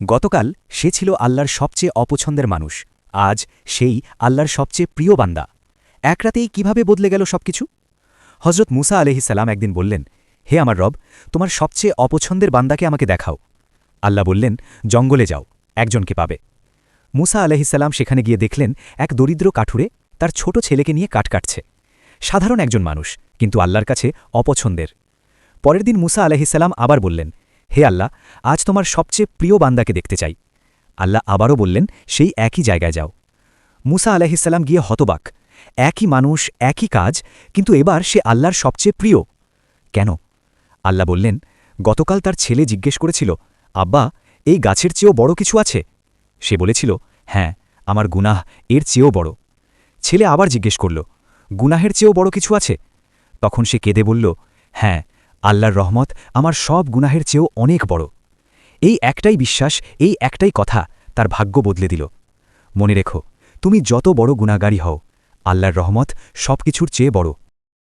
গতকাল সে ছিল আল্লাহর সবচেয়ে অপছন্দের মানুষ, আজ সেই আল্লাহর সবচেয়ে প্রিয় বান্দা। এক রাতেই কিভাবে বদলে গেল সবকিছু? হজরত মুসা আলাইহিসসালাম একদিন বললেন, হে আমার রব, তোমার সবচেয়ে অপছন্দের বান্দাকে আমাকে দেখাও। আল্লাহ বললেন, জঙ্গলে যাও, একজনকে পাবে। মুসা আলাইহিসসালাম সেখানে গিয়ে দেখলেন এক দরিদ্র কাঠুরে তার ছোট ছেলেকে নিয়ে কাঠ কাটছে। সাধারণ একজন মানুষ, কিন্তু আল্লাহর কাছে অপছন্দের। পরের দিন মুসা আলাইহিসসালাম আবার বললেন, হে আল্লাহ, আজ তোমার সবচেয়ে প্রিয় বান্দাকে দেখতে চাই। আল্লাহ আবারও বললেন, সেই একই জায়গায় যাও। মুসা আলাইহিসসালাম গিয়ে হতবাক, একই মানুষ, একই কাজ, কিন্তু এবার সে আল্লাহর সবচেয়ে প্রিয়। কেন? আল্লাহ বললেন, গতকাল তার ছেলে জিজ্ঞেস করেছিল, আব্বা, এই গাছের চেয়েও বড় কিছু আছে? সে বলেছিল, হ্যাঁ, আমার গুনাহ এর চেয়েও বড়। ছেলে আবার জিজ্ঞেস করল, গুনাহের চেয়েও বড় কিছু আছে? তখন সে কেঁদে বলল, হ্যাঁ, আল্লাহর রহমত আমার সব গুনাহের চেয়েও অনেক বড়। এই একটাই বিশ্বাস, এই একটাই কথা তার ভাগ্য বদলে দিল। মনে রেখো, তুমি যত বড় গুনাহগারী হও, আল্লাহর রহমত সবকিছুর চেয়ে বড়।